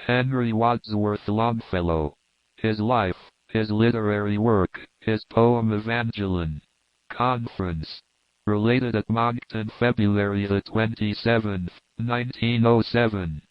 Henry Wadsworth Longfellow. His life, his literary work, his poem Evangeline. Conference. Related at Moncton February the 27th, 1907.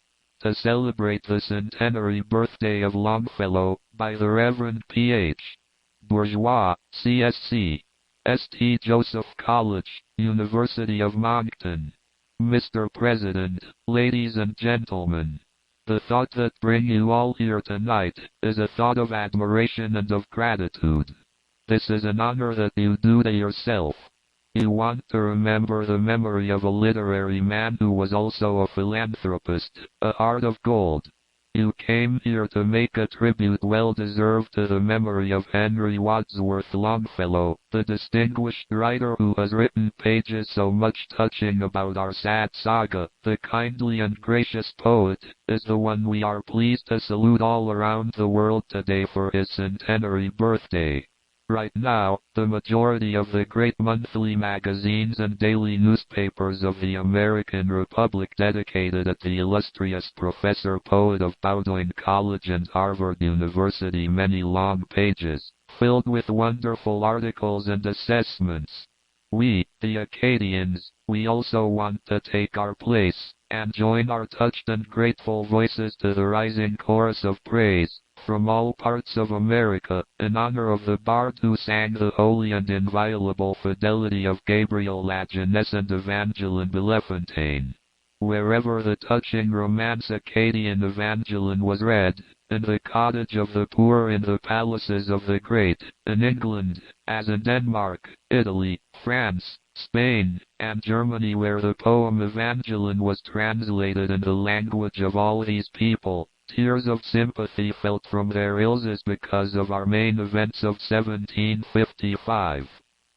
To celebrate the centenary birthday of Longfellow, by the Reverend P.H. Bourgeois, CSC. St. Joseph College, University of Moncton. Mr. President, ladies and gentlemen. The thought that brings you all here tonight is a thought of admiration and of gratitude. This is an honor that you do to yourself. You want to remember the memory of a literary man who was also a philanthropist, a heart of gold. You came here to make a tribute well-deserved to the memory of Henry Wadsworth Longfellow, the distinguished writer who has written pages so much touching about our sad saga. The kindly and gracious poet is the one we are pleased to salute all around the world today for his centenary birthday. Right now, the majority of the great monthly magazines and daily newspapers of the American Republic dedicated at the illustrious professor poet of Bowdoin College and Harvard University many long pages, filled with wonderful articles and assessments. We, the Acadians, we also want to take our place, and join our touched and grateful voices to the rising chorus of praise from all parts of America, in honor of the bard who sang the holy and inviolable fidelity of Gabriel Lajeunesse and Evangeline Bellefontaine. Wherever the touching romance Acadian Evangeline was read, in the cottage of the poor, in the palaces of the great, in England, as in Denmark, Italy, France, Spain, and Germany, where the poem Evangeline was translated in the language of all these people, tears of sympathy felt from their ills because of our main events of 1755.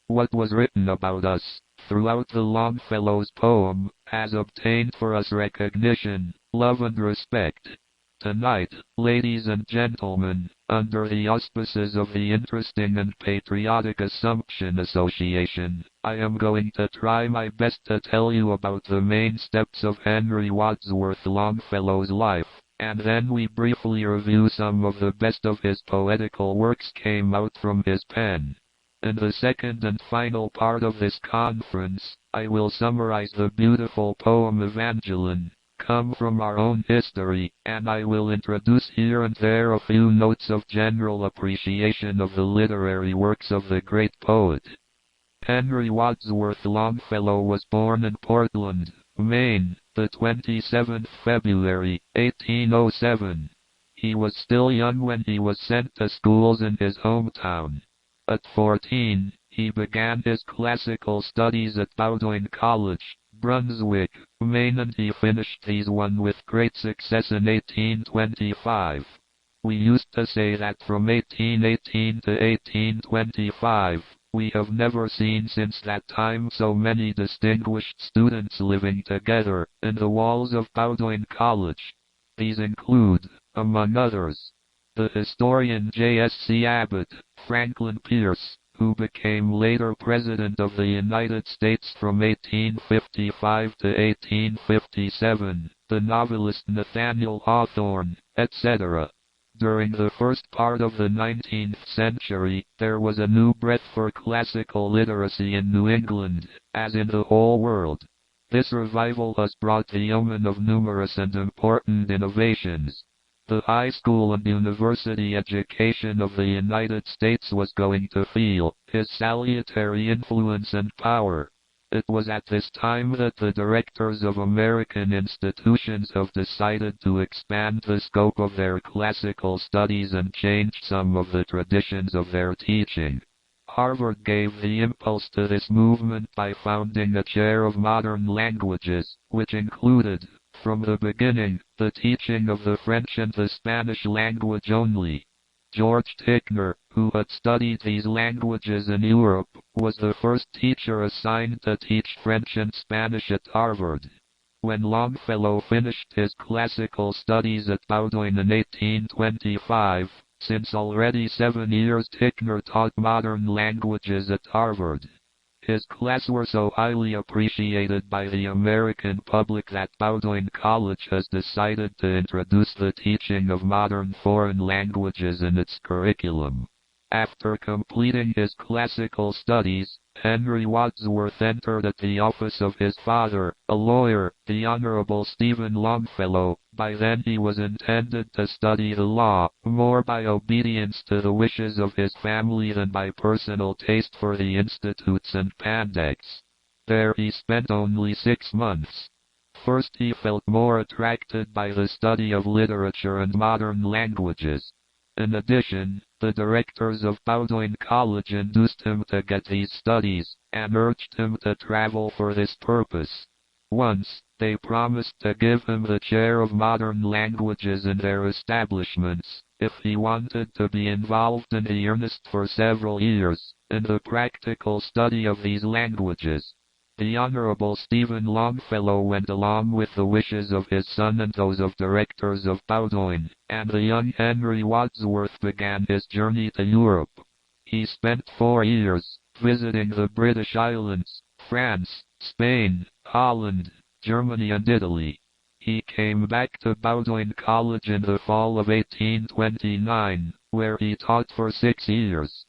What was written about us, throughout the Longfellow's poem, has obtained for us recognition, love and respect. Tonight, ladies and gentlemen, under the auspices of the Interesting and Patriotic Assumption Association, I am going to try my best to tell you about the main steps of Henry Wadsworth Longfellow's life, and then we briefly review some of the best of his poetical works came out from his pen. In the second and final part of this conference, I will summarize the beautiful poem Evangeline, come from our own history, and I will introduce here and there a few notes of general appreciation of the literary works of the great poet. Henry Wadsworth Longfellow was born in Portland, Maine, the 27th February, 1807. He was still young when he was sent to schools in his hometown. At 14, he began his classical studies at Bowdoin College, Brunswick, Maine, and he finished these one with great success in 1825. We used to say that from 1818 to 1825, we have never seen since that time so many distinguished students living together in the walls of Bowdoin College. These include, among others, the historian J.S.C. Abbott, Franklin Pierce, who became later President of the United States from 1855 to 1857, the novelist Nathaniel Hawthorne, etc. During the first part of the 19th century, there was a new breath for classical literacy in New England, as in the whole world. This revival has brought the omen of numerous and important innovations. The high school and university education of the United States was going to feel his salutary influence and power. It was at this time that the directors of American institutions have decided to expand the scope of their classical studies and change some of the traditions of their teaching. Harvard gave the impulse to this movement by founding a chair of modern languages, which included, from the beginning, the teaching of the French and the Spanish language only. George Ticknor, who had studied these languages in Europe, was the first teacher assigned to teach French and Spanish at Harvard. When Longfellow finished his classical studies at Bowdoin in 1825, since already 7 years Ticknor taught modern languages at Harvard. His class were so highly appreciated by the American public that Bowdoin College has decided to introduce the teaching of modern foreign languages in its curriculum. After completing his classical studies, Henry Wadsworth entered at the office of his father, a lawyer, the Honorable Stephen Longfellow. By then he was intended to study the law, more by obedience to the wishes of his family than by personal taste for the institutes and Pandects. There he spent only 6 months. First he felt more attracted by the study of literature and modern languages. In addition, the directors of Bowdoin College induced him to get these studies, and urged him to travel for this purpose. Once, they promised to give him the chair of modern languages in their establishments, if he wanted to be involved in earnest for several years, in the practical study of these languages. The Honorable Stephen Longfellow went along with the wishes of his son and those of directors of Bowdoin, and the young Henry Wadsworth began his journey to Europe. He spent 4 years, visiting the British Islands, France, Spain, Holland, Germany and Italy. He came back to Bowdoin College in the fall of 1829, where he taught for 6 years.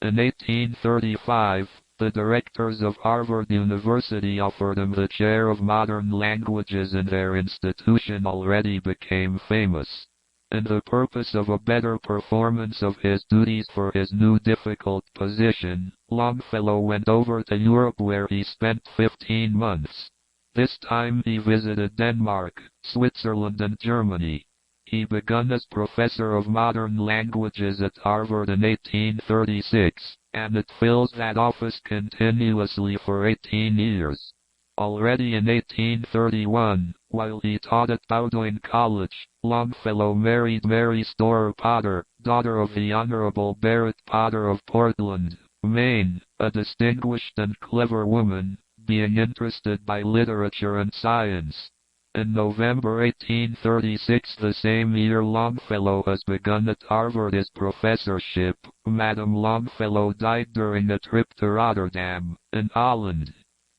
In 1835, the directors of Harvard University offered him the chair of modern languages and their institution already became famous. In the purpose of a better performance of his duties for his new difficult position, Longfellow went over to Europe where he spent 15 months. This time he visited Denmark, Switzerland and Germany. He began as professor of modern languages at Harvard in 1836, and it fills that office continuously for 18 years. Already in 1831, while he taught at Bowdoin College, Longfellow married Mary Storer Potter, daughter of the Honorable Barrett Potter of Portland, Maine, a distinguished and clever woman, being interested by literature and science. In November 1836, the same year Longfellow has begun at Harvard his professorship. Madame Longfellow died during a trip to Rotterdam, in Holland.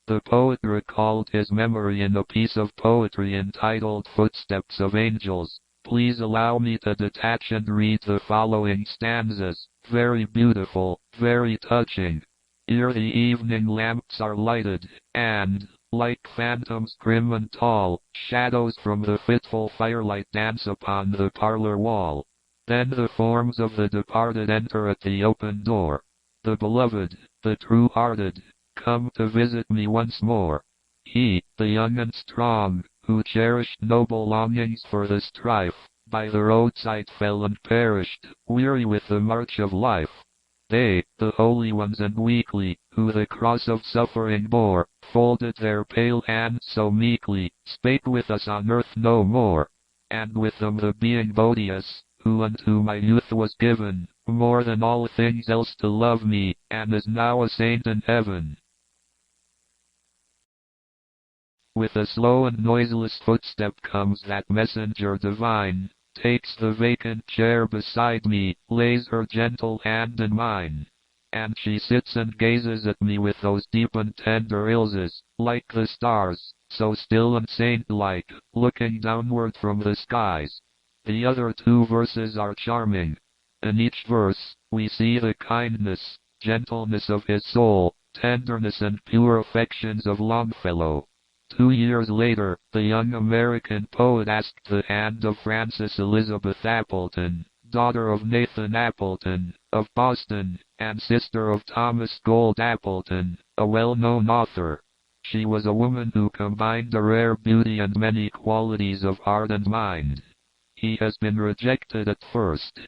The poet recalled his memory in a piece of poetry entitled Footsteps of Angels. Please allow me to detach and read the following stanzas, very beautiful, very touching. Ere the evening lamps are lighted, and, like phantoms grim and tall, shadows from the fitful firelight dance upon the parlor wall. Then the forms of the departed enter at the open door. The beloved, the true-hearted, come to visit me once more. He, the young and strong, who cherished noble longings for the strife, by the roadside fell and perished, weary with the march of life. They, the holy ones and weakly, who the cross of suffering bore, folded their pale hands so meekly, spake with us on earth no more. And with them the being Bodeus, who unto my youth was given, more than all things else to love me, and is now a saint in heaven. With a slow and noiseless footstep comes that messenger divine, takes the vacant chair beside me, lays her gentle hand in mine. And she sits and gazes at me with those deep and tender eyes, like the stars, so still and saint-like, looking downward from the skies. The other 2 verses are charming. In each verse, we see the kindness, gentleness of his soul, tenderness and pure affections of Longfellow. 2 years later, the young American poet asked the hand of Frances Elizabeth Appleton, daughter of Nathan Appleton, of Boston, and sister of Thomas Gould Appleton, a well-known author. She was a woman who combined a rare beauty and many qualities of heart and mind. He has been rejected at first,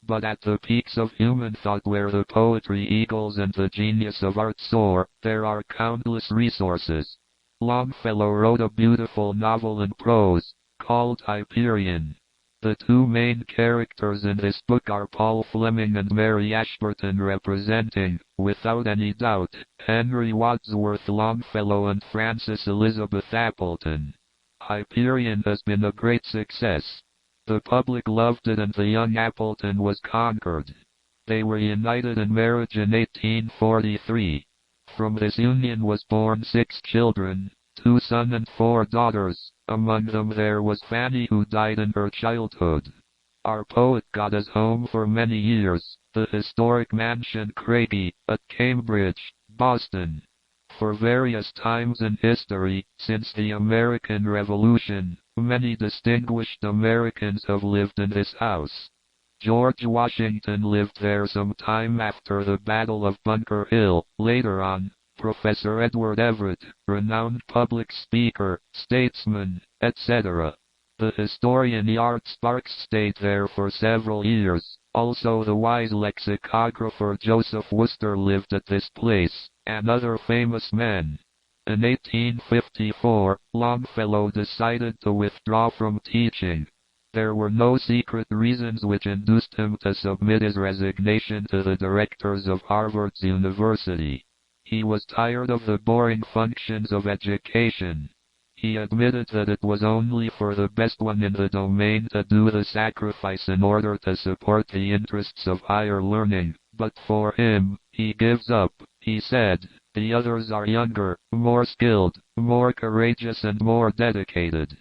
but at the peaks of human thought where the poetry eagles and the genius of art soar, there are countless resources. Longfellow wrote a beautiful novel in prose, called Hyperion. The 2 main characters in this book are Paul Fleming and Mary Ashburton, representing, without any doubt, Henry Wadsworth Longfellow and Frances Elizabeth Appleton. Hyperion has been a great success. The public loved it and the young Appleton was conquered. They were united in marriage in 1843. From this union was born 6 children, 2 sons and 4 daughters. Among them there was Fanny, who died in her childhood. Our poet got his home for many years, the historic mansion Craigie, at Cambridge, Boston. For various times in history, since the American Revolution, many distinguished Americans have lived in this house. George Washington lived there some time after the Battle of Bunker Hill. Later on, Professor Edward Everett, renowned public speaker, statesman, etc. The historian Yard Sparks stayed there for several years. Also the wise lexicographer Joseph Worcester lived at this place, and other famous men. In 1854, Longfellow decided to withdraw from teaching. There were no secret reasons which induced him to submit his resignation to the directors of Harvard's University. He was tired of the boring functions of education. He admitted that it was only for the best one in the domain to do the sacrifice in order to support the interests of higher learning, but for him, he gives up. He said, "The others are younger, more skilled, more courageous and more dedicated."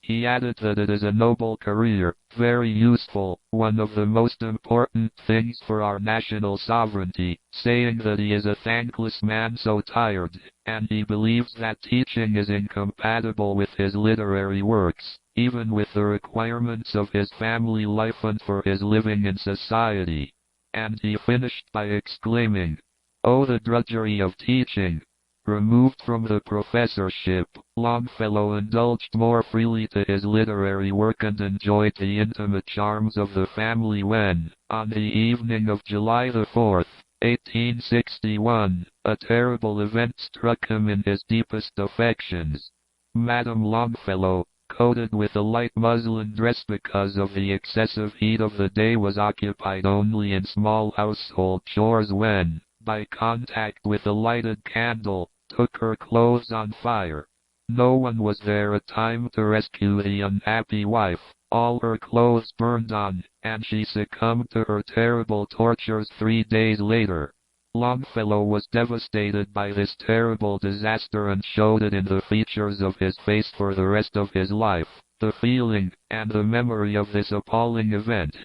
He added that it is a noble career, very useful, one of the most important things for our national sovereignty, saying that he is a thankless man so tired, and he believes that teaching is incompatible with his literary works, even with the requirements of his family life and for his living in society. And he finished by exclaiming, "Oh, the drudgery of teaching!" Removed from the professorship, Longfellow indulged more freely to his literary work and enjoyed the intimate charms of the family when, on the evening of July the 4th, 1861, a terrible event struck him in his deepest affections. Madame Longfellow, coated with a light muslin dress because of the excessive heat of the day, was occupied only in small household chores when, by contact with a lighted candle, took her clothes on fire. No one was there at time to rescue the unhappy wife. All her clothes burned on, and she succumbed to her terrible tortures 3 days later. Longfellow was devastated by this terrible disaster and showed it in the features of his face for the rest of his life, the feeling and the memory of this appalling event.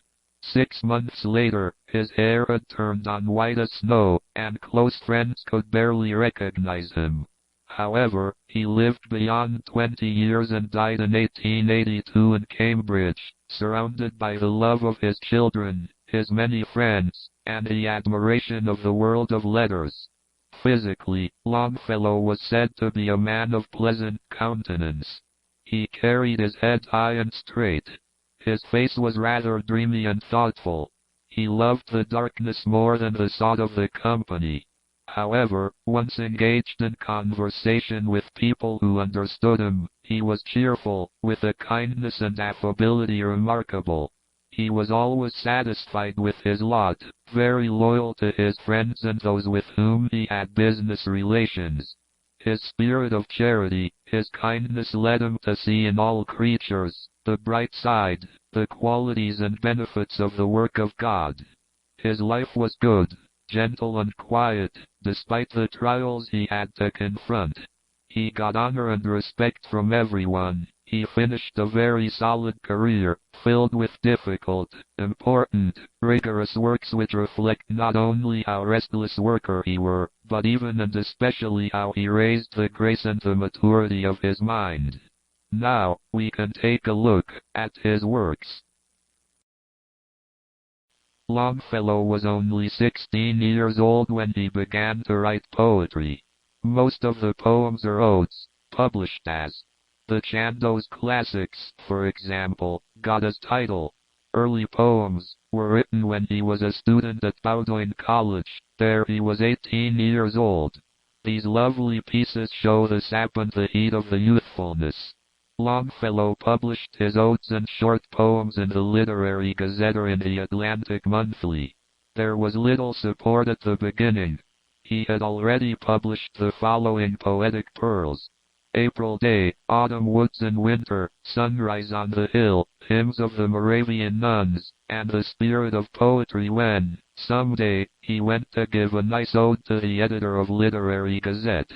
6 months later, his hair had turned on white as snow, and close friends could barely recognize him. However, he lived beyond 20 years and died in 1882 in Cambridge, surrounded by the love of his children, his many friends, and the admiration of the world of letters. Physically, Longfellow was said to be a man of pleasant countenance. He carried his head high and straight. His face was rather dreamy and thoughtful. He loved the darkness more than the thought of the company. However, once engaged in conversation with people who understood him, he was cheerful, with a kindness and affability remarkable. He was always satisfied with his lot, very loyal to his friends and those with whom he had business relations. His spirit of charity, his kindness led him to see in all creatures the bright side, the qualities and benefits of the work of God. His life was good, gentle and quiet, despite the trials he had to confront. He got honor and respect from everyone. He finished a very solid career, filled with difficult, important, rigorous works which reflect not only how restless worker he were, but even and especially how he raised the grace and the maturity of his mind. Now, we can take a look at his works. Longfellow was only 16 years old when he began to write poetry. Most of the poems are odes, published as the Chandos Classics, for example, got his title. Early poems were written when he was a student at Bowdoin College. There he was 18 years old. These lovely pieces show the sap and the heat of the youthfulness. Longfellow published his odes and short poems in the Literary Gazette or in the Atlantic Monthly. There was little support at the beginning. He had already published the following poetic pearls: April Day, Autumn Woods and Winter, Sunrise on the Hill, Hymns of the Moravian Nuns, and The Spirit of Poetry When, Some day, he went to give a nice ode to the editor of Literary Gazette.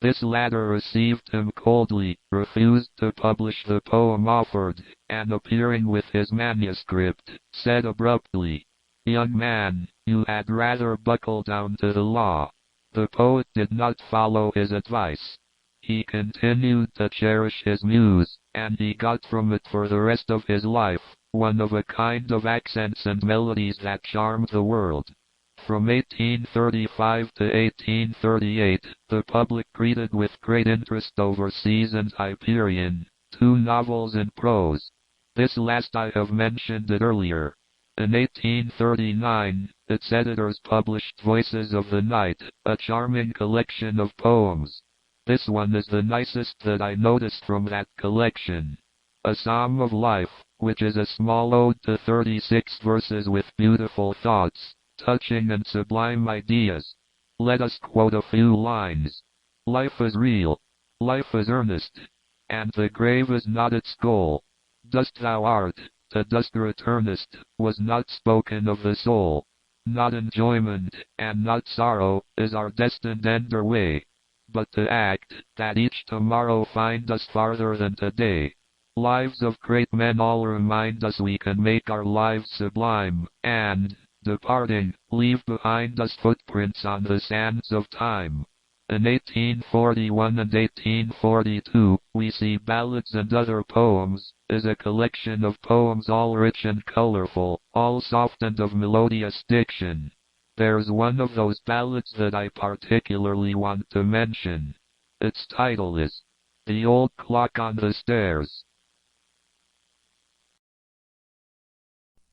This latter received him coldly, refused to publish the poem offered, and appearing with his manuscript, said abruptly, "Young man, you had rather buckle down to the law." The poet did not follow his advice. He continued to cherish his muse, and he got from it for the rest of his life one of a kind of accents and melodies that charmed the world. From 1835 to 1838, the public greeted with great interest Overseas and Hyperion, 2 novels in prose. This last I have mentioned it earlier. In 1839, its editors published Voices of the Night, a charming collection of poems. This one is the nicest that I noticed from that collection. A Psalm of Life, which is a small ode to 36 verses with beautiful thoughts, touching and sublime ideas. Let us quote a few lines. Life is real, life is earnest, and the grave is not its goal. Dust thou art, to dust returnest, was not spoken of the soul. Not enjoyment, and not sorrow, is our destined end or way, but to act, that each tomorrow find us farther than today. Lives of great men all remind us we can make our lives sublime, and, departing, leave behind us footprints on the sands of time. In 1841 and 1842, we see Ballads and Other Poems, is a collection of poems all rich and colorful, all soft and of melodious diction. There's one of those ballads that I particularly want to mention. Its title is The Old Clock on the Stairs.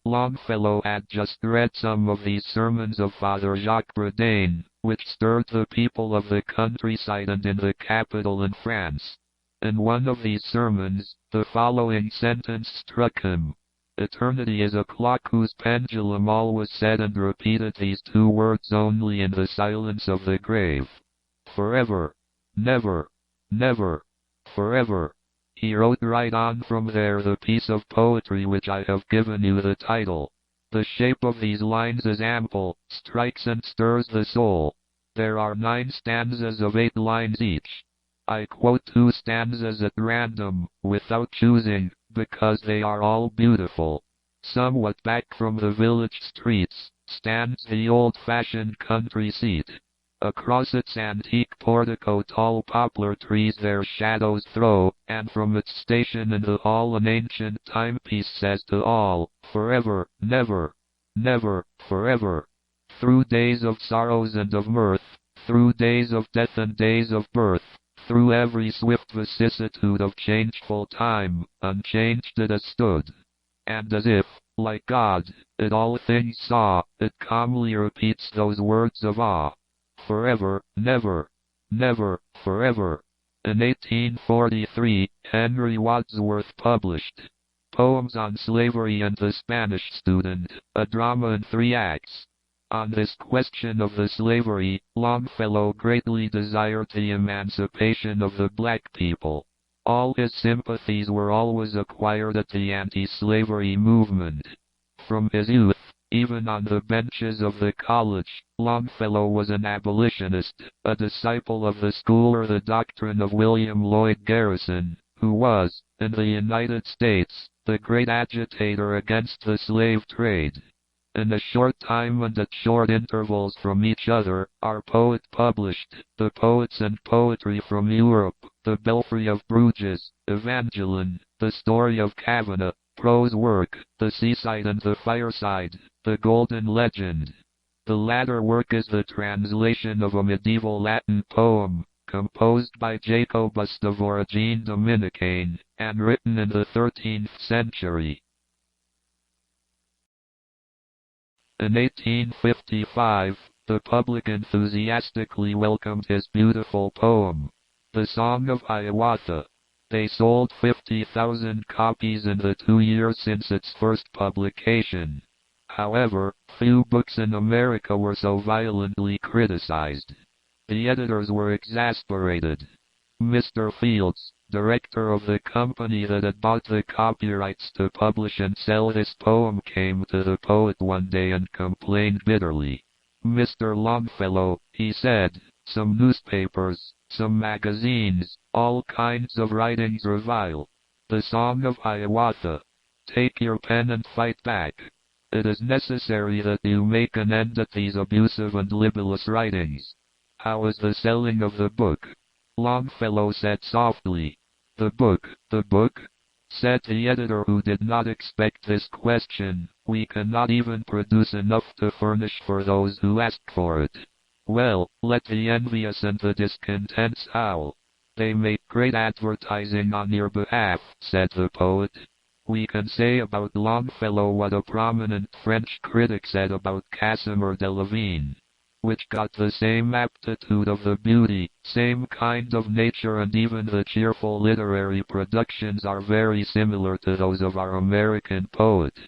Longfellow had just read some of these sermons of Father Jacques Bradane, which stirred the people of the countryside and in the capital in France. In one of these sermons, the following sentence struck him. Eternity is a clock whose pendulum always said and repeated these 2 words only in the silence of the grave. Forever, never, never, forever. He wrote right on from there the piece of poetry which I have given you the title. The shape of these lines is ample, strikes and stirs the soul. There are 9 stanzas of 8 lines each. I quote 2 stanzas at random, without choosing, because they are all beautiful. Somewhat back from the village streets, stands the old-fashioned country seat. Across its antique portico tall poplar trees their shadows throw, and from its station in the hall an ancient timepiece says to all, forever, never, never, forever. Through days of sorrows and of mirth, through days of death and days of birth, through every swift vicissitude of changeful time, unchanged it has stood. And as if, like God, it all things saw, it calmly repeats those words of awe. Forever, never, never, forever. In 1843, Henry Wadsworth published Poems on Slavery and the Spanish Student, a drama in 3 acts. On this question of the slavery, Longfellow greatly desired the emancipation of the black people. All his sympathies were always acquired at the anti-slavery movement. From his youth, even on the benches of the college, Longfellow was an abolitionist, a disciple of the school or the doctrine of William Lloyd Garrison, who was, in the United States, the great agitator against the slave trade. In a short time and at short intervals from each other, our poet published The Poets and Poetry from Europe, The Belfry of Bruges, Evangeline, The Story of Kavanagh, prose work, The Seaside and the Fireside, The Golden Legend. The latter work is the translation of a medieval Latin poem, composed by Jacobus of origine Dominicaine, and written in the 13th century. In 1855, the public enthusiastically welcomed his beautiful poem, The Song of Hiawatha. They sold 50,000 copies in the 2 years since its first publication. However, few books in America were so violently criticized. The editors were exasperated. Mr. Fields, director of the company that had bought the copyrights to publish and sell this poem, came to the poet one day and complained bitterly. "Mr. Longfellow," he said, "some newspapers, some magazines, all kinds of writings revile the Song of Hiawatha. Take your pen and fight back. It is necessary that you make an end at these abusive and libellous writings. How is the selling of the book?" Longfellow said softly, "The book, the book?" Said the editor, who did not expect this question, "We cannot even produce enough to furnish for those who ask for it." "Well, let the envious and the discontents howl. They make great advertising on your behalf," said the poet. We can say about Longfellow what a prominent French critic said about Casimir Delavigne, which got the same aptitude of the beauty, same kind of nature, and even the cheerful literary productions are very similar to those of our American poet.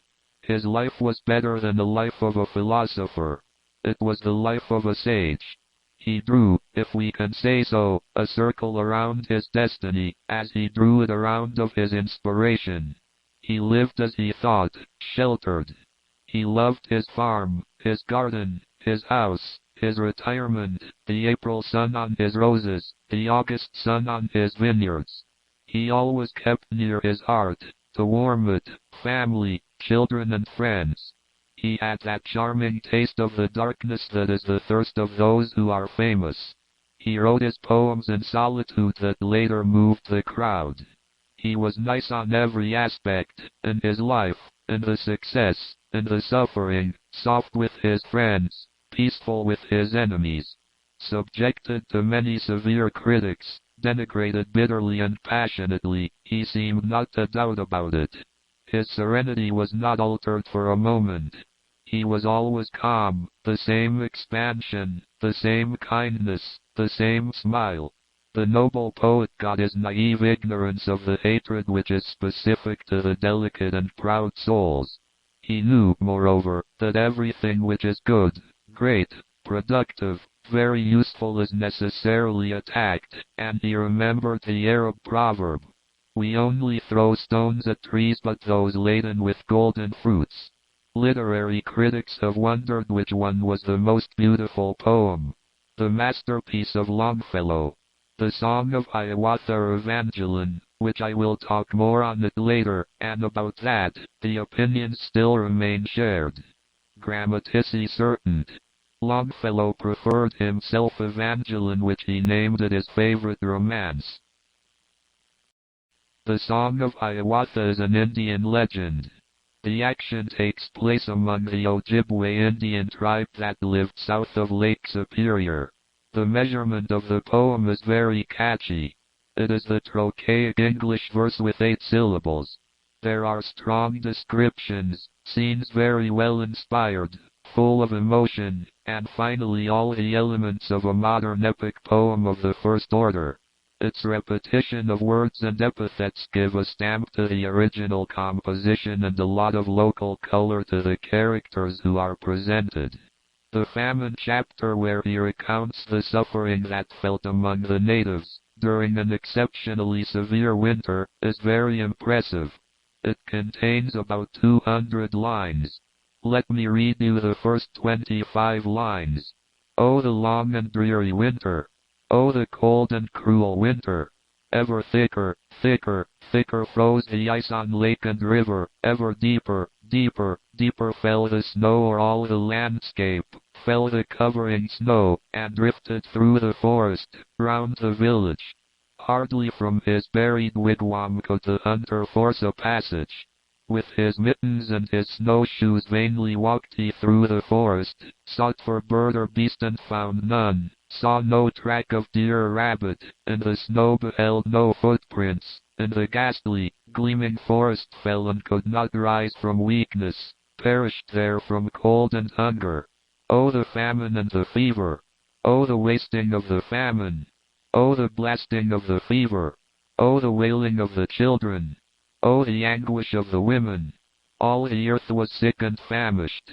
His life was better than the life of a philosopher. It was the life of a sage. He drew, if we can say so, a circle around his destiny, as he drew it around of his inspiration. He lived as he thought, sheltered. He loved his farm, his garden, his house, his retirement, the April sun on his roses, the August sun on his vineyards. He always kept near his heart, to warm it, family, children and friends. He had that charming taste of the darkness that is the thirst of those who are famous. He wrote his poems in solitude that later moved the crowd. He was nice on every aspect, in his life, in the success, in the suffering, soft with his friends, peaceful with his enemies. Subjected to many severe critics, denigrated bitterly and passionately, he seemed not to doubt about it. His serenity was not altered for a moment. He was always calm, the same expansion, the same kindness, the same smile. The noble poet got his naive ignorance of the hatred which is specific to the delicate and proud souls. He knew, moreover, that everything which is good, great, productive, very useful is necessarily attacked, and he remembered the Arab proverb, "We only throw stones at trees but those laden with golden fruits." Literary critics have wondered which one was the most beautiful poem. The masterpiece of Longfellow, the Song of Hiawatha or Evangeline, which I will talk more on it later, and about that, the opinions still remain shared. Grammatici certant. Longfellow preferred himself Evangeline, which he named it his favorite romance. The Song of Hiawatha is an Indian legend. The action takes place among the Ojibwe Indian tribe that lived south of Lake Superior. The measurement of the poem is very catchy. It is the trochaic English verse with 8 syllables. There are strong descriptions, scenes very well inspired, full of emotion, and finally all the elements of a modern epic poem of the first order. Its repetition of words and epithets give a stamp to the original composition and a lot of local color to the characters who are presented. The famine chapter, where he recounts the suffering that felt among the natives during an exceptionally severe winter, is very impressive. It contains about 200 lines. Let me read you the first 25 lines. "Oh, the long and dreary winter! Oh, the cold and cruel winter! Ever thicker, thicker, thicker froze the ice on lake and river, ever deeper, deeper, deeper fell the snow o'er all the landscape, fell the covering snow, and drifted through the forest, round the village. Hardly from his buried wigwam could the hunter force a passage. With his mittens and his snowshoes vainly walked he through the forest, sought for bird or beast and found none, saw no track of deer or rabbit, in the snow beheld no footprints, in the ghastly, gleaming forest fell and could not rise from weakness, perished there from cold and hunger. Oh, the famine and the fever! Oh, the wasting of the famine! Oh, the blasting of the fever! Oh, the wailing of the children! Oh, the anguish of the women! All the earth was sick and famished.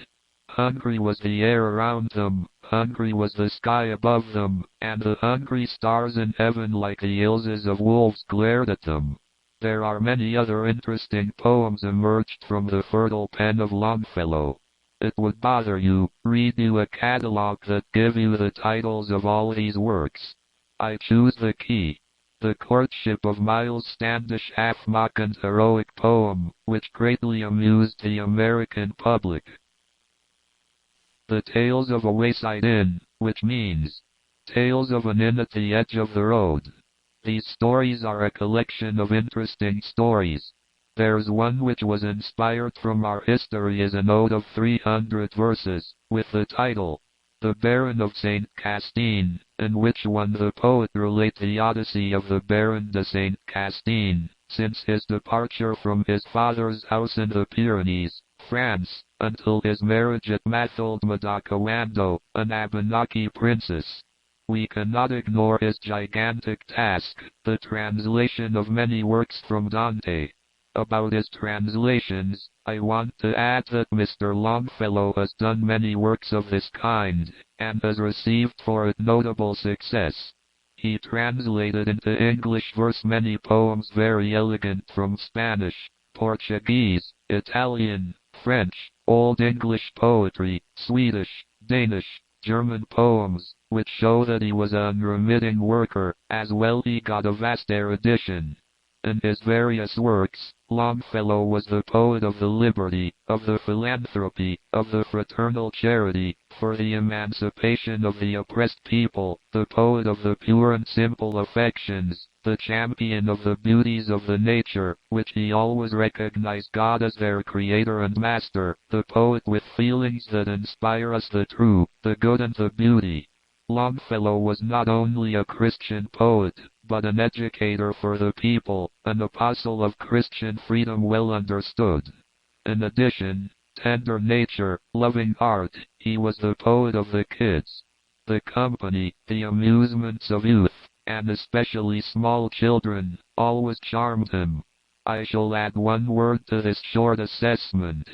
Hungry was the air around them, hungry was the sky above them, and the hungry stars in heaven like the ills of wolves glared at them. There are many other interesting poems emerged from the fertile pen of Longfellow. It would bother you, read you a catalogue that give you the titles of all these works. I choose the key. The Courtship of Miles Standish, half-mock and heroic poem, which greatly amused the American public. The Tales of a Wayside Inn, which means Tales of an Inn at the Edge of the Road. These stories are a collection of interesting stories. There's one which was inspired from our history as an ode of 300 verses, with the title, The Baron of St. Castine, in which one the poet relates the odyssey of the Baron de St. Castine, since his departure from his father's house in the Pyrenees, France, until his marriage at Matholda da Cawando, an Abenaki princess. We cannot ignore his gigantic task, the translation of many works from Dante. About his translations, I want to add that Mr. Longfellow has done many works of this kind, and has received for it notable success. He translated into English verse many poems very elegant from Spanish, Portuguese, Italian, French, Old English poetry, Swedish, Danish, German poems, which show that he was an unremitting worker. As well, he got a vast erudition. In his various works, Longfellow was the poet of the liberty, of the philanthropy, of the fraternal charity, for the emancipation of the oppressed people, the poet of the pure and simple affections, the champion of the beauties of the nature, which he always recognized God as their creator and master, the poet with feelings that inspire us the true, the good and the beauty. Longfellow was not only a Christian poet, but an educator for the people, an apostle of Christian freedom well understood. In addition, tender nature, loving heart, he was the poet of the kids. The company, the amusements of youth, and especially small children, always charmed him. I shall add one word to this short assessment.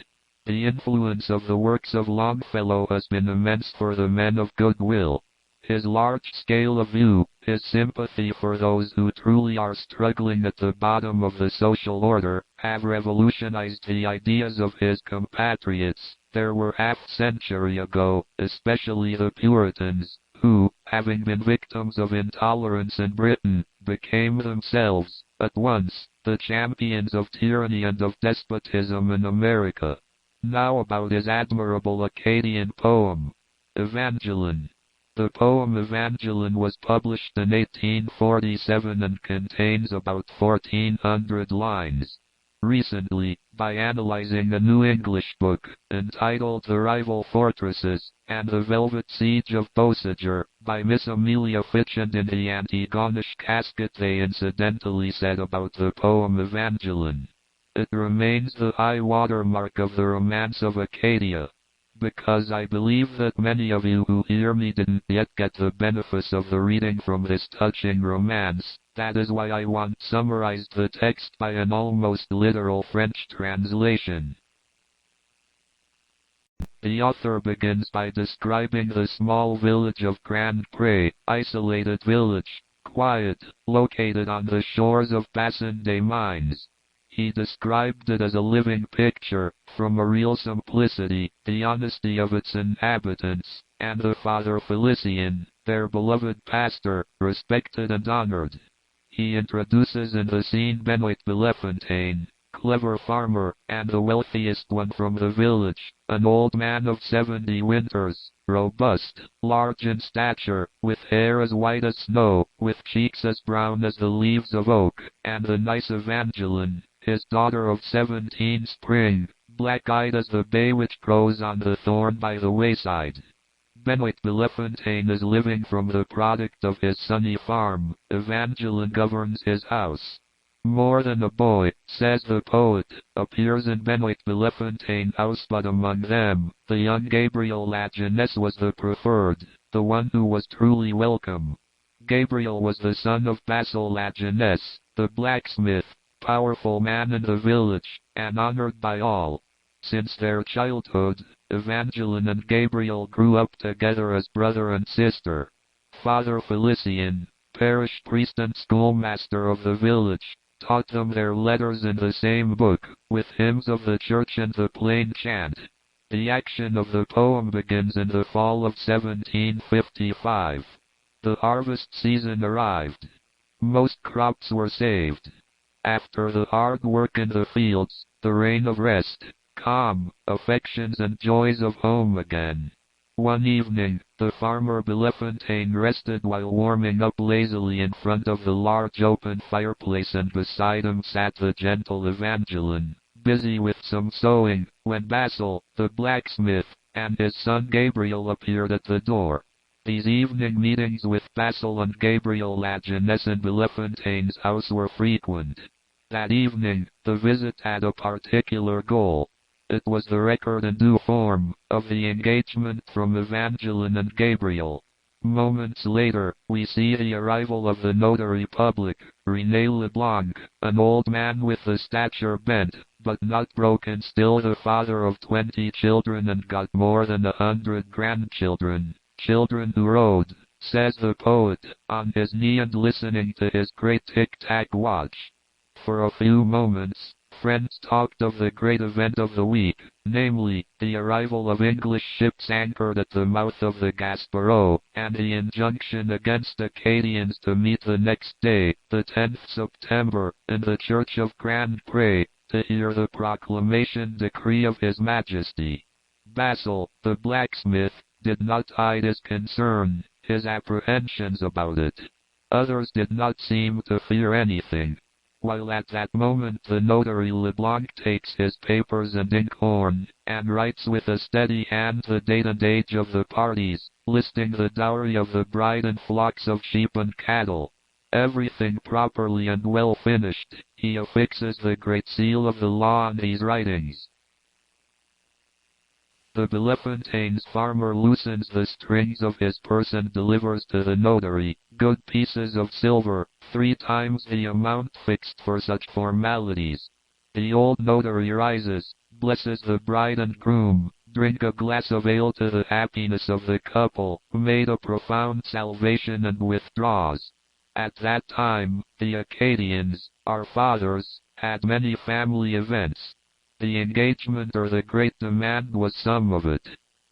The influence of the works of Longfellow has been immense for the men of goodwill. His large scale of view, his sympathy for those who truly are struggling at the bottom of the social order, have revolutionized the ideas of his compatriots. There were half-century ago, especially the Puritans, who, having been victims of intolerance in Britain, became themselves, at once, the champions of tyranny and of despotism in America. Now about his admirable Acadian poem, Evangeline. The poem Evangeline was published in 1847 and contains about 1,400 lines. Recently, by analyzing a New English book, entitled The Rival Fortresses, and the Velvet Siege of Beausejour, by Miss Amelia Fitch, and in the Antigonish casket they incidentally said about the poem Evangeline, it remains the high water mark of the romance of Acadia. Because I believe that many of you who hear me didn't yet get the benefits of the reading from this touching romance, that is why I want summarized the text by an almost literal French translation. The author begins by describing the small village of Grand Pré, isolated village, quiet, located on the shores of Bassin des Mines. He described it as a living picture, from a real simplicity, the honesty of its inhabitants, and the Father Felicien, their beloved pastor, respected and honored. He introduces in the scene Benoit Bellefontaine, clever farmer, and the wealthiest one from the village, an old man of 70 winters, robust, large in stature, with hair as white as snow, with cheeks as brown as the leaves of oak, and the nice Evangeline, his daughter of 17 spring, black-eyed as the bay which grows on the thorn by the wayside. Benoit Bellefontaine is living from the product of his sunny farm. Evangeline governs his house. More than a boy, says the poet, appears in Benoit Bellefontaine's house, but among them, the young Gabriel Lajeunesse was the preferred, the one who was truly welcome. Gabriel was the son of Basil Lajeunesse, the blacksmith, powerful man in the village, and honored by all. Since their childhood, Evangeline and Gabriel grew up together as brother and sister. Father Felicien, parish priest and schoolmaster of the village, taught them their letters in the same book, with hymns of the church and the plain chant. The action of the poem begins in the fall of 1755. The harvest season arrived. Most crops were saved. After the hard work in the fields, the reign of rest, calm, affections and joys of home again. One evening, the farmer Bellefontaine rested while warming up lazily in front of the large open fireplace, and beside him sat the gentle Evangeline, busy with some sewing, when Basil, the blacksmith, and his son Gabriel appeared at the door. These evening meetings with Basil and Gabriel at Jeunesse and Bellefontaine's house were frequent. That evening, the visit had a particular goal. It was the record in due form of the engagement from Evangeline and Gabriel. Moments later, we see the arrival of the notary public, René Leblanc, an old man with the stature bent, but not broken, still the father of 20 children and got more than 100 grandchildren, children who rode, says the poet, on his knee and listening to his great tic-tac watch. For a few moments, friends talked of the great event of the week, namely, the arrival of English ships anchored at the mouth of the Gaspereau, and the injunction against Acadians to meet the next day, the 10th September, in the church of Grand Pré, to hear the proclamation decree of His Majesty. Basil, the blacksmith, did not hide his concern, his apprehensions about it. Others did not seem to fear anything. While at that moment the notary Leblanc takes his papers and inkhorn, and writes with a steady hand the date and age of the parties, listing the dowry of the bride and flocks of sheep and cattle. Everything properly and well finished, he affixes the great seal of the law on these writings. The Bellefontaines' farmer loosens the strings of his purse and delivers to the notary good pieces of silver, 3 times the amount fixed for such formalities. The old notary rises, blesses the bride and groom, drink a glass of ale to the happiness of the couple, made a profound salvation, and withdraws. At that time, the Acadians, our fathers, had many family events. The engagement or the great demand was some of it.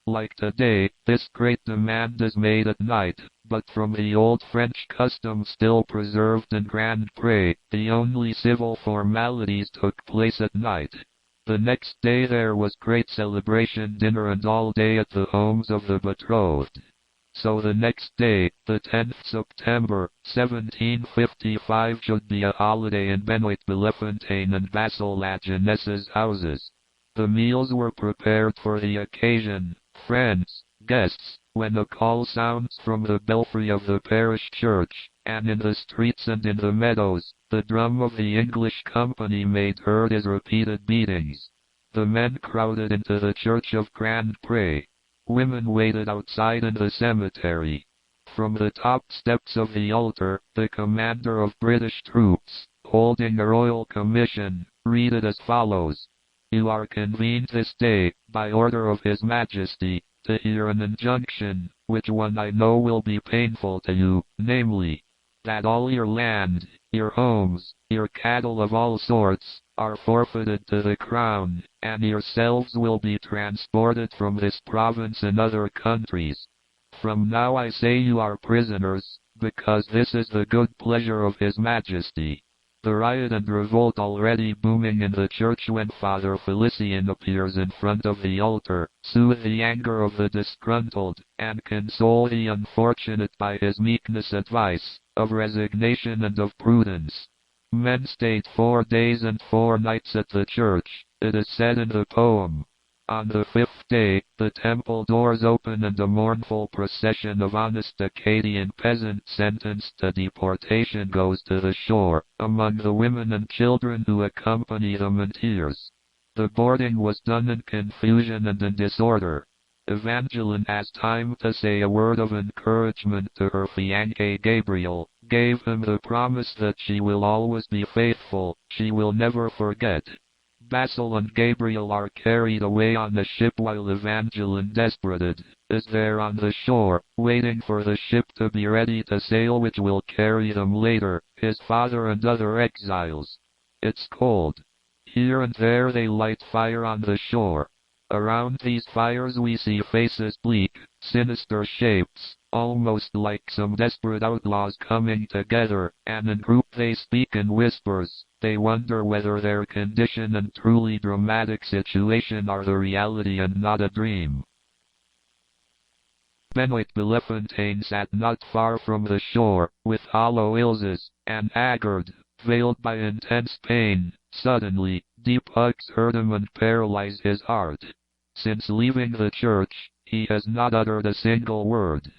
Like today, this great demand is made at night, but from the old French custom still preserved in Grand Pré, the only civil formalities took place at night. The next day there was great celebration, dinner and all day at the homes of the betrothed. So the next day, the 10th September, 1755, should be a holiday in Benoit Bellefontaine and Basil Lajeunesse houses. The meals were prepared for the occasion, friends, guests, when a call sounds from the belfry of the parish church, and in the streets and in the meadows, the drum of the English company made heard his repeated beatings. The men crowded into the church of Grand Pré. Women waited outside in the cemetery. From the top steps of the altar, the commander of British troops, holding a royal commission, read it as follows: "You are convened this day, by order of His Majesty, to hear an injunction, which one I know will be painful to you, namely, that all your land, your homes, your cattle of all sorts, are forfeited to the crown, and yourselves will be transported from this province and other countries. From now I say you are prisoners, because this is the good pleasure of His Majesty." The riot and revolt already booming in the church when Father Felicien appears in front of the altar, soothe the anger of the disgruntled, and console the unfortunate by his meekness advice, of resignation and of prudence. Men stayed 4 days and 4 nights at the church, it is said in the poem. On the 5th day, the temple doors open and a mournful procession of honest Acadian peasants sentenced to deportation goes to the shore, among the women and children who accompany them in tears. The boarding was done in confusion and in disorder. Evangeline has time to say a word of encouragement to her fiancé Gabriel, gave him the promise that she will always be faithful, she will never forget. Basil and Gabriel are carried away on the ship while Evangeline, desperated, is there on the shore, waiting for the ship to be ready to sail which will carry them later, his father and other exiles. It's cold. Here and there they light fire on the shore. Around these fires we see faces bleak, sinister shapes, almost like some desperate outlaws coming together, and in group they speak in whispers. They wonder whether their condition and truly dramatic situation are the reality and not a dream. Benoit Bellefontaine sat not far from the shore, with hollow Ilses, and haggard, veiled by intense pain. Suddenly, deep hugs hurt him and paralyze his heart. Since leaving the church, he has not uttered a single word.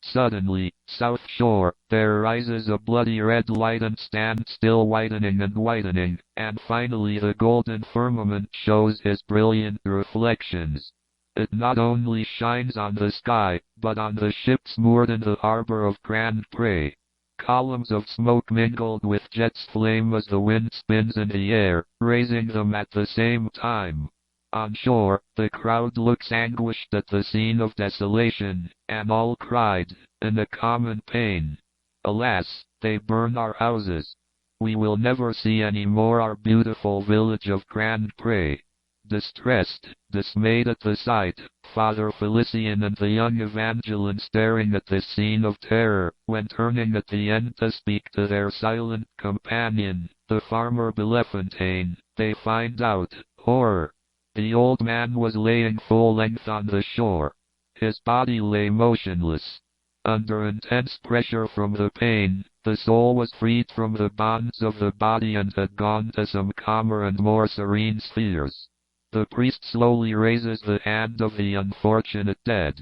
Suddenly, south shore, there rises a bloody red light and stands still, widening and widening, and finally the golden firmament shows his brilliant reflections. It not only shines on the sky, but on the ships moored in the harbor of Grand Pre. Columns of smoke mingled with jets flame as the wind spins in the air, raising them at the same time. On shore, the crowd looks anguished at the scene of desolation, and all cried, in a common pain, "Alas, they burn our houses. We will never see any more our beautiful village of Grand Pre." Distressed, dismayed at the sight, Father Felicien and the young Evangeline staring at this scene of terror, when turning at the end to speak to their silent companion, the farmer Bellefontaine, they find out, horror. The old man was laying full length on the shore. His body lay motionless. Under intense pressure from the pain, the soul was freed from the bonds of the body and had gone to some calmer and more serene spheres. The priest slowly raises the hand of the unfortunate dead.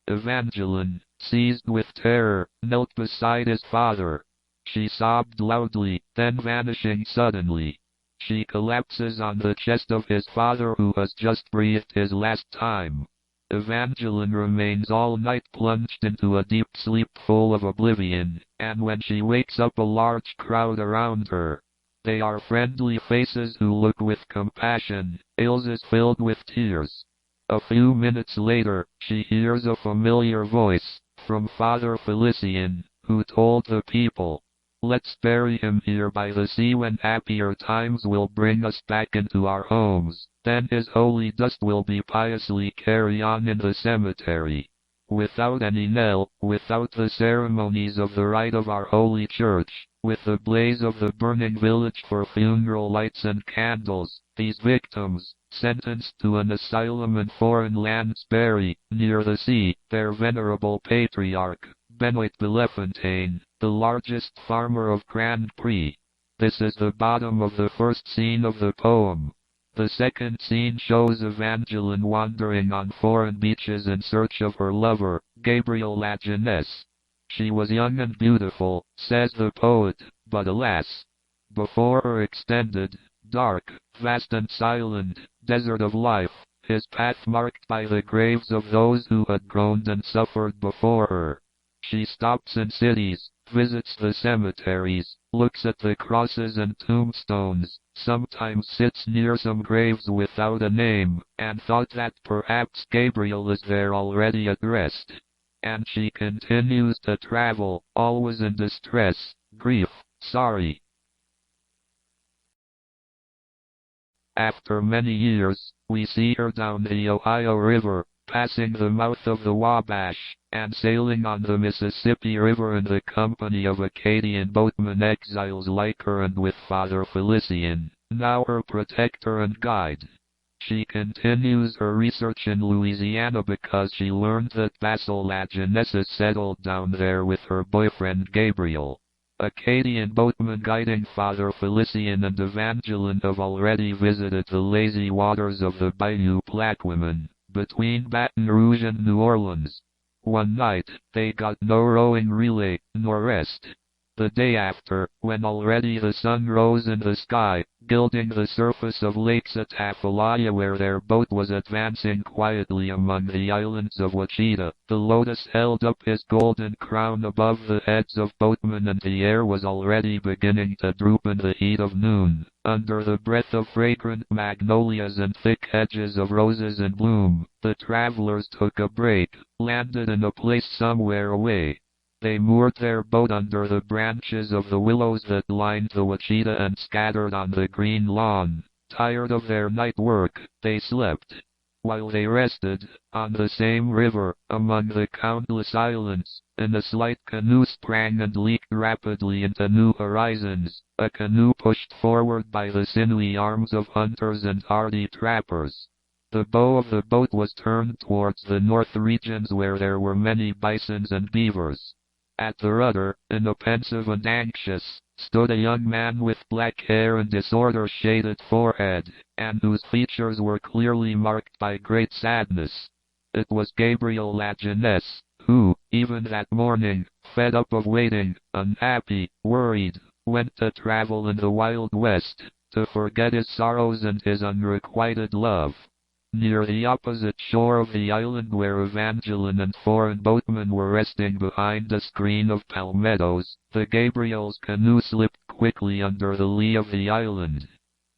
Evangeline, seized with terror, knelt beside his father. She sobbed loudly, then vanishing suddenly. She collapses on the chest of his father, who has just breathed his last time. Evangeline remains all night plunged into a deep sleep full of oblivion, and when she wakes up a large crowd around her. They are friendly faces who look with compassion. Ilse is filled with tears. A few minutes later, she hears a familiar voice, from Father Felicien, who told the people, "Let's bury him here by the sea when happier times will bring us back into our homes. Then his holy dust will be piously carried on in the cemetery. Without any knell, without the ceremonies of the rite of our holy church, with the blaze of the burning village for funeral lights and candles, these victims, sentenced to an asylum in foreign lands, bury, near the sea, their venerable patriarch, Benoit Bellefontaine, the largest farmer of Grand Pre." This is the bottom of the first scene of the poem. The second scene shows Evangeline wandering on foreign beaches in search of her lover, Gabriel la Jeunesse. She was young and beautiful, says the poet, but alas, before her extended, dark, vast and silent, desert of life, his path marked by the graves of those who had groaned and suffered before her. She stops in cities, visits the cemeteries, looks at the crosses and tombstones, sometimes sits near some graves without a name, and thought that perhaps Gabriel is there already at rest. And she continues to travel, always in distress, grief, sorry. After many years, we see her down the Ohio River, passing the mouth of the Wabash, and sailing on the Mississippi River in the company of Acadian boatmen exiles like her and with Father Felicien, now her protector and guide. She continues her research in Louisiana because she learned that Basil la Jeunesse settled down there with her boyfriend Gabriel. Acadian boatmen guiding Father Felicien and Evangeline have already visited the lazy waters of the Bayou Plaquemine, between Baton Rouge and New Orleans. One night, they got no rowing relay, nor rest. The day after, when already the sun rose in the sky, gilding the surface of Lake Atchafalaya where their boat was advancing quietly among the islands of Wachita, the Lotus held up his golden crown above the heads of boatmen and the air was already beginning to droop in the heat of noon. Under the breath of fragrant magnolias and thick hedges of roses in bloom, the travelers took a break, landed in a place somewhere away. They moored their boat under the branches of the willows that lined the Wachita and scattered on the green lawn. Tired of their night work, they slept. While they rested, on the same river, among the countless islands, in a slight canoe sprang and leaped rapidly into new horizons, a canoe pushed forward by the sinewy arms of hunters and hardy trappers. The bow of the boat was turned towards the north regions where there were many bisons and beavers. At the rudder, in a pensive and anxious, stood a young man with black hair and disorder-shaded forehead, and whose features were clearly marked by great sadness. It was Gabriel Lajeunesse, who, even that morning, fed up of waiting, unhappy, worried, went to travel in the Wild West, to forget his sorrows and his unrequited love. Near the opposite shore of the island where Evangeline and foreign boatmen were resting behind a screen of palmettos, the Gabriel's canoe slipped quickly under the lee of the island.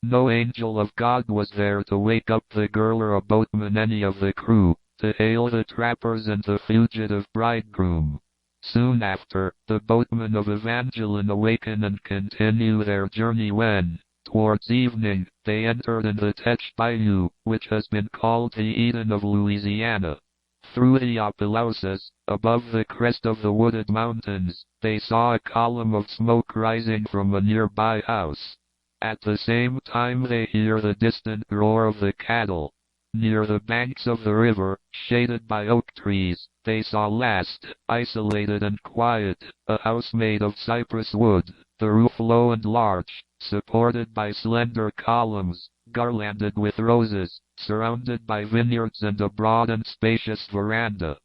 No angel of God was there to wake up the girl or a boatman any of the crew, to hail the trappers and the fugitive bridegroom. Soon after, the boatmen of Evangeline awaken and continue their journey when, towards evening, they entered in the Tech Bayou, which has been called the Eden of Louisiana. Through the Opelousas, above the crest of the wooded mountains, they saw a column of smoke rising from a nearby house. At the same time they hear the distant roar of the cattle. Near the banks of the river, shaded by oak trees, they saw last, isolated and quiet, a house made of cypress wood, the roof low and large, supported by slender columns, garlanded with roses, surrounded by vineyards and a broad and spacious veranda.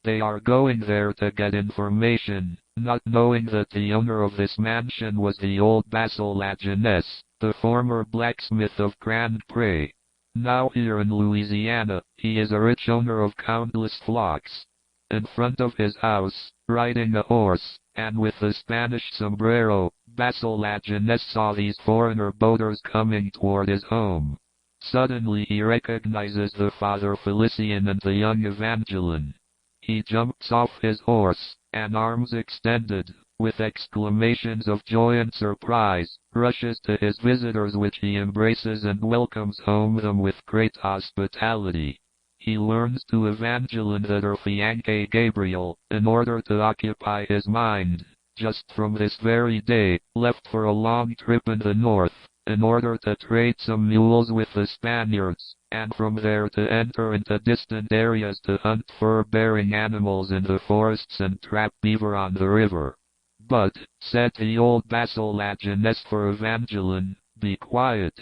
They are going there to get information, not knowing that the owner of this mansion was the old Basil Lajeunesse, the former blacksmith of Grand Pré. Now here in Louisiana, he is a rich owner of countless flocks. In front of his house, riding a horse, and with a Spanish sombrero, Basil Lajeunesse saw these foreigner boaters coming toward his home. Suddenly he recognizes the Father Felicien and the young Evangeline. He jumps off his horse, and arms extended, with exclamations of joy and surprise, rushes to his visitors which he embraces and welcomes home them with great hospitality. He learns to Evangeline that her fiancé Gabriel, in order to occupy his mind, just from this very day, left for a long trip in the north, in order to trade some mules with the Spaniards, and from there to enter into distant areas to hunt fur-bearing animals in the forests and trap beaver on the river. But, said the old Basil Lajeunesse for Evangeline, be quiet.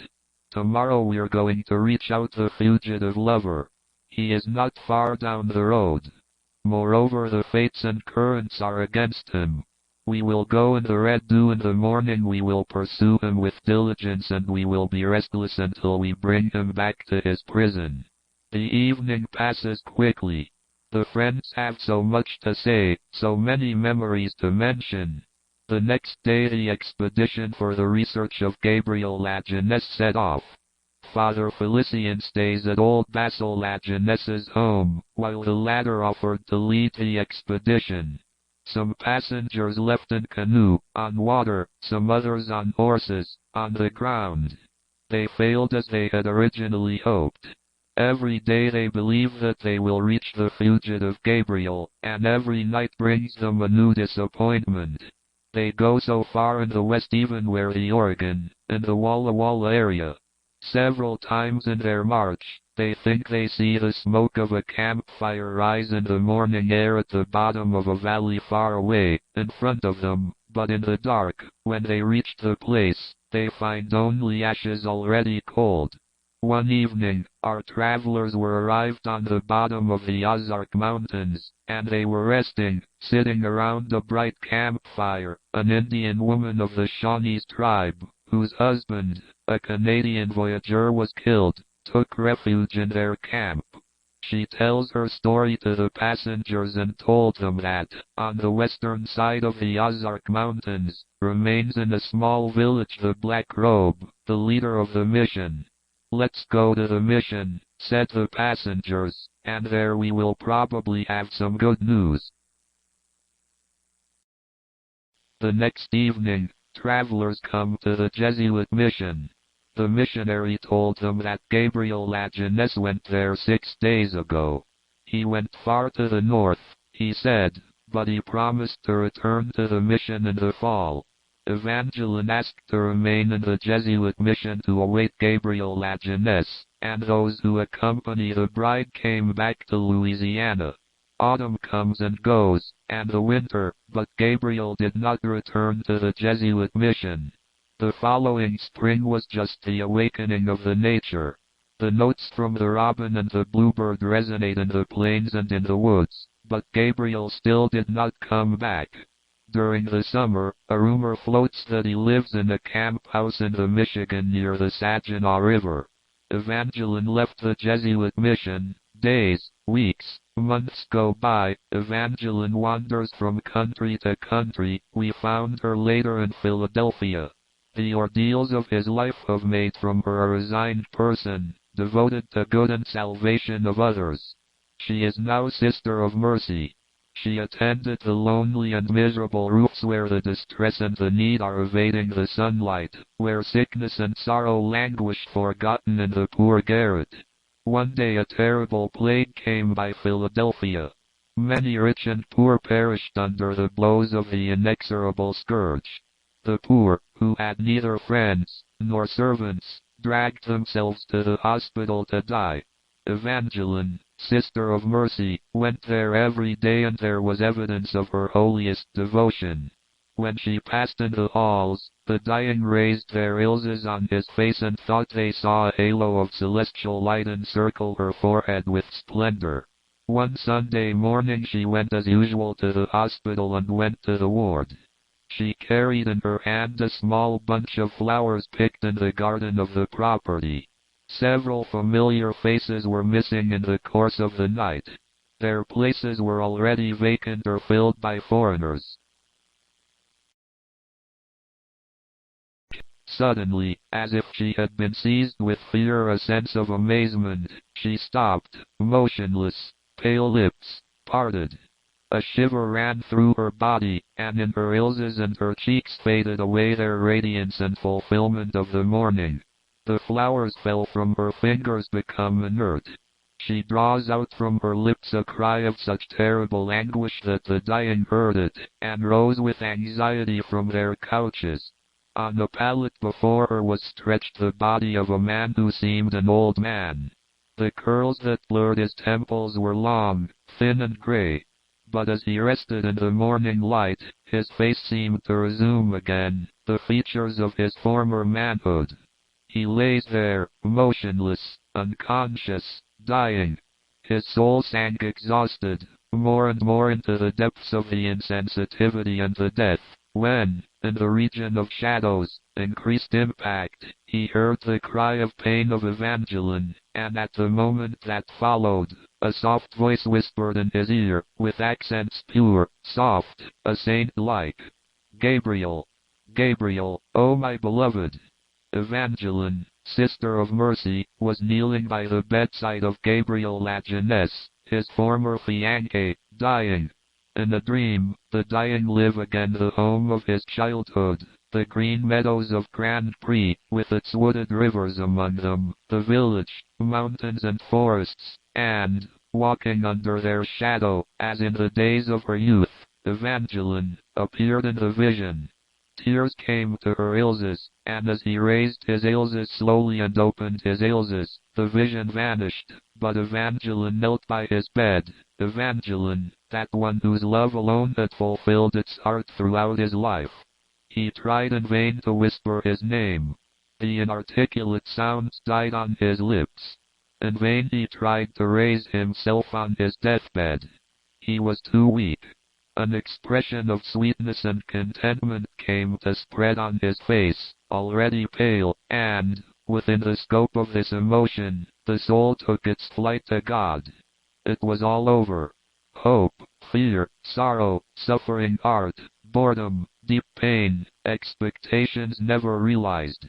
Tomorrow we're going to reach out the fugitive lover. He is not far down the road. Moreover, the fates and currents are against him. We will go in the red dew in the morning, we will pursue him with diligence, and we will be restless until we bring him back to his prison. The evening passes quickly. The friends have so much to say, so many memories to mention. The next day the expedition for the research of Gabriel Lajeunesse set off. Father Felicien stays at old Basil Lajeunesse's home, while the latter offered to lead the expedition. Some passengers left in canoe, on water, some others on horses, on the ground. They failed as they had originally hoped. Every day they believe that they will reach the fugitive Gabriel, and every night brings them a new disappointment. They go so far in the west, even where the Oregon, in the Walla Walla area. Several times in their march, they think they see the smoke of a campfire rise in the morning air at the bottom of a valley far away, in front of them, but in the dark, when they reach the place, they find only ashes already cold. One evening, our travelers were arrived on the bottom of the Ozark Mountains, and they were resting, sitting around a bright campfire. An Indian woman of the Shawnees tribe, whose husband, a Canadian voyageur, was killed, took refuge in their camp. She tells her story to the passengers and told them that, on the western side of the Ozark Mountains, remains in a small village the Black Robe, the leader of the mission. "Let's go to the mission," said the passengers, "and there we will probably have some good news." The next evening, travelers come to the Jesuit mission. The missionary told them that Gabriel Lajeunesse went there 6 days ago. He went far to the north, he said, but he promised to return to the mission in the fall. Evangeline asked to remain in the Jesuit mission to await Gabriel Lajeunesse, and those who accompany the bride came back to Louisiana. Autumn comes and goes, and the winter, but Gabriel did not return to the Jesuit mission. The following spring was just the awakening of the nature. The notes from the robin and the bluebird resonate in the plains and in the woods, but Gabriel still did not come back. During the summer, a rumor floats that he lives in a camp house in the Michigan near the Saginaw River. Evangeline left the Jesuit mission. Days, weeks, months go by. Evangeline wanders from country to country. We found her later in Philadelphia. The ordeals of his life have made from her a resigned person, devoted to good and salvation of others. She is now Sister of Mercy. She attended the lonely and miserable roofs where the distress and the need are evading the sunlight, where sickness and sorrow languish forgotten in the poor garret. One day a terrible plague came by Philadelphia. Many rich and poor perished under the blows of the inexorable scourge. The poor, who had neither friends nor servants, dragged themselves to the hospital to die. Evangeline, Sister of Mercy, went there every day, and there was evidence of her holiest devotion. When she passed in the halls, the dying raised their ills on his face and thought they saw a halo of celestial light encircle her forehead with splendor. One Sunday morning she went as usual to the hospital and went to the ward. She carried in her hand a small bunch of flowers picked in the garden of the property. Several familiar faces were missing in the course of the night. Their places were already vacant or filled by foreigners. Suddenly, as if she had been seized with fear, a sense of amazement, she stopped, motionless, pale lips parted. A shiver ran through her body, and in her ilises and her cheeks faded away their radiance and fulfillment of the morning. The flowers fell from her fingers, become inert. She draws out from her lips a cry of such terrible anguish that the dying heard it, and rose with anxiety from their couches. On the pallet before her was stretched the body of a man who seemed an old man. The curls that blurred his temples were long, thin and gray. But as he rested in the morning light, his face seemed to resume again the features of his former manhood. He lays there, motionless, unconscious, dying. His soul sank exhausted, more and more into the depths of the insensitivity and the death, when, in the region of shadows, increased impact, he heard the cry of pain of Evangeline, and at the moment that followed, a soft voice whispered in his ear, with accents pure, soft, a saint-like, "Gabriel, Gabriel, oh my beloved!" Evangeline, Sister of Mercy, was kneeling by the bedside of Gabriel Lajeunesse, his former fiancé, dying. In a dream, the dying live again the home of his childhood, the green meadows of Grand Prix, with its wooded rivers among them, the village, mountains and forests, and, walking under their shadow, as in the days of her youth, Evangeline appeared in the vision. Tears came to her ilises, and as he raised his ilises slowly and opened his ilises, the vision vanished, but Evangeline knelt by his bed. Evangeline, that one whose love alone had fulfilled its heart throughout his life. He tried in vain to whisper his name. The inarticulate sounds died on his lips. In vain he tried to raise himself on his deathbed. He was too weak. An expression of sweetness and contentment came to spread on his face, already pale, and, within the scope of this emotion, the soul took its flight to God. It was all over. Hope, fear, sorrow, suffering, art, boredom, deep pain, expectations never realized.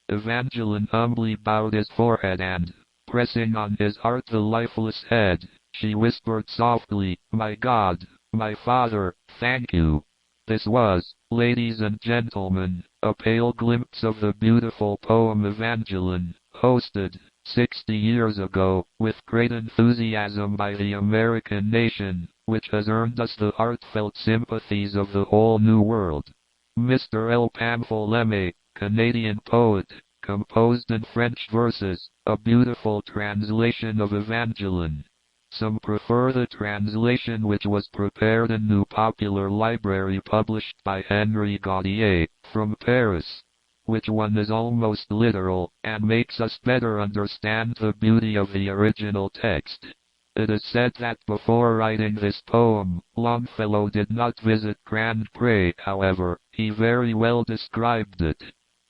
Evangeline humbly bowed his forehead and, pressing on his heart the lifeless head, she whispered softly, "My God, my Father, thank you." This was, ladies and gentlemen, a pale glimpse of the beautiful poem Evangeline, hosted, 60 years ago, with great enthusiasm by the American nation, which has earned us the heartfelt sympathies of the whole New World. Mr. L. Pamphileme, Canadian poet, composed in French verses, a beautiful translation of Evangeline. Some prefer the translation which was prepared in New Popular Library published by Henry Gaudier, from Paris. Which one is almost literal, and makes us better understand the beauty of the original text. It is said that before writing this poem, Longfellow did not visit Grand Pré. However, he very well described it.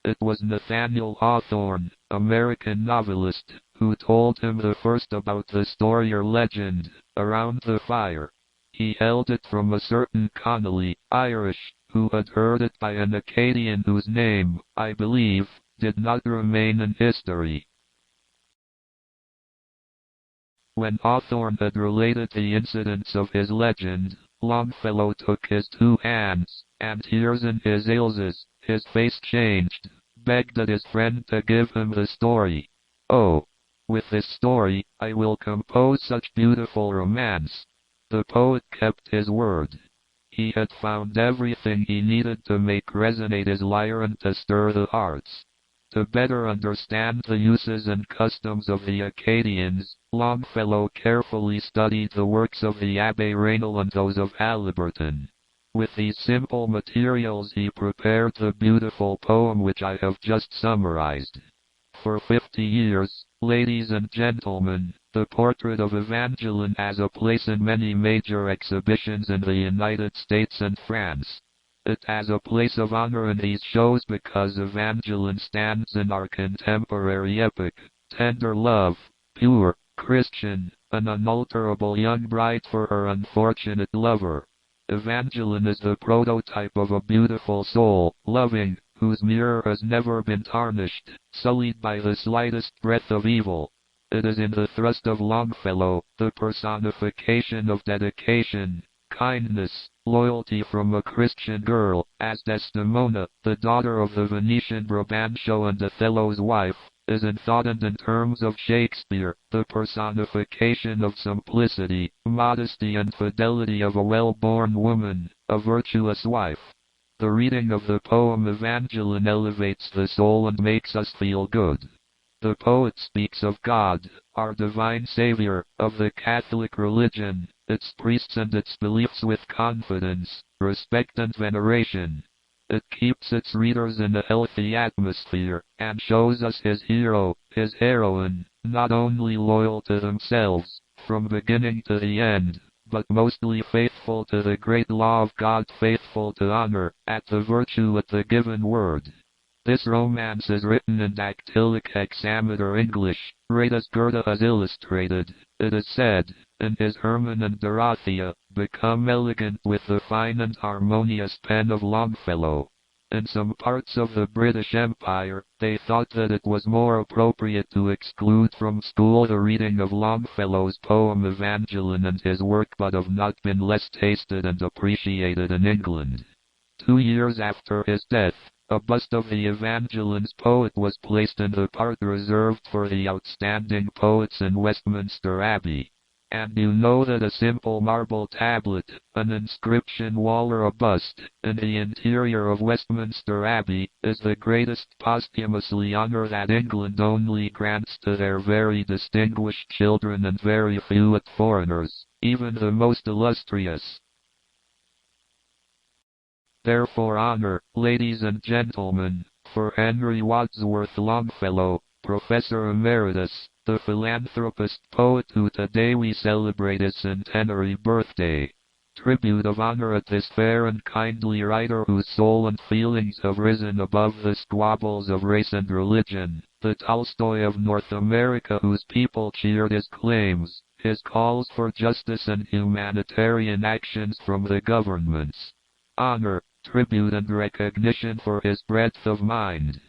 It was Nathaniel Hawthorne, American novelist, who told him the first about the story or legend, Around the Fire. He held it from a certain Connolly, Irish, who had heard it by an Acadian whose name, I believe, did not remain in history. When Hawthorne had related the incidents of his legend, Longfellow took his two hands, and tears in his eyes, his face changed, begged at his friend to give him the story. "Oh, with this story, I will compose such beautiful romance." The poet kept his word. He had found everything he needed to make resonate his lyre and to stir the hearts. To better understand the uses and customs of the Acadians, Longfellow carefully studied the works of the Abbé Raynal and those of Haliburton. With these simple materials he prepared the beautiful poem which I have just summarized. For 50 years, ladies and gentlemen, the portrait of Evangeline has a place in many major exhibitions in the United States and France. It has a place of honor in these shows because Evangeline stands in our contemporary epic, tender love, pure, Christian, an unalterable young bride for her unfortunate lover. Evangeline is the prototype of a beautiful soul, loving, whose mirror has never been tarnished, sullied by the slightest breath of evil. It is in the thrust of Longfellow, the personification of dedication, kindness, loyalty from a Christian girl, as Desdemona, the daughter of the Venetian Brabantio and Othello's wife, is in thought and in terms of Shakespeare, the personification of simplicity, modesty and fidelity of a well-born woman, a virtuous wife. The reading of the poem Evangeline elevates the soul and makes us feel good. The poet speaks of God, our divine Savior, of the Catholic religion, its priests and its beliefs with confidence, respect and veneration. It keeps its readers in a healthy atmosphere, and shows us his hero, his heroine, not only loyal to themselves, from beginning to the end, but mostly faithful to the great law of God, faithful to honor, at the virtue at the given word. This romance is written in dactylic hexameter English, right as Goethe has illustrated, it is said, in his Hermann and Dorothea, become elegant with the fine and harmonious pen of Longfellow. In some parts of the British Empire, they thought that it was more appropriate to exclude from school the reading of Longfellow's poem Evangeline and his work, but have not been less tasted and appreciated in England. 2 years after his death, a bust of the Evangeline's poet was placed in the part reserved for the outstanding poets in Westminster Abbey. And you know that a simple marble tablet, an inscription wall or a bust, in the interior of Westminster Abbey, is the greatest posthumously honor that England only grants to their very distinguished children and very few foreigners, even the most illustrious. Therefore honor, ladies and gentlemen, for Henry Wadsworth Longfellow, Professor Emeritus, the philanthropist poet who today we celebrate his centenary birthday. Tribute of honor at this fair and kindly writer whose soul and feelings have risen above the squabbles of race and religion, the Tolstoy of North America whose people cheered his claims, his calls for justice and humanitarian actions from the governments. Honor, tribute and recognition for his breadth of mind,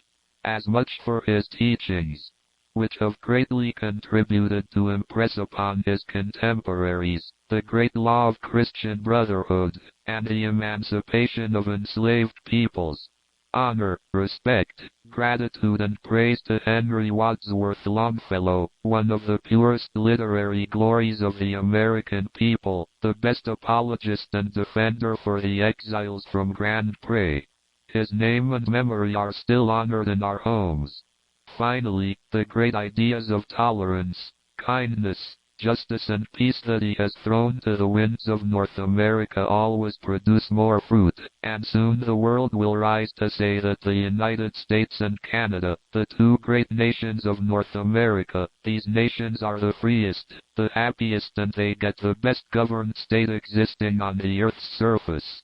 as much for his teachings, which have greatly contributed to impress upon his contemporaries the great law of Christian brotherhood, and the emancipation of enslaved peoples. Honor, respect, gratitude and praise to Henry Wadsworth Longfellow, one of the purest literary glories of the American people, the best apologist and defender for the exiles from Grand Pré. His name and memory are still honored in our homes. Finally, the great ideas of tolerance, kindness, justice and peace that he has thrown to the winds of North America always produce more fruit, and soon the world will rise to say that the United States and Canada, the two great nations of North America, these nations are the freest, the happiest and they get the best governed state existing on the earth's surface.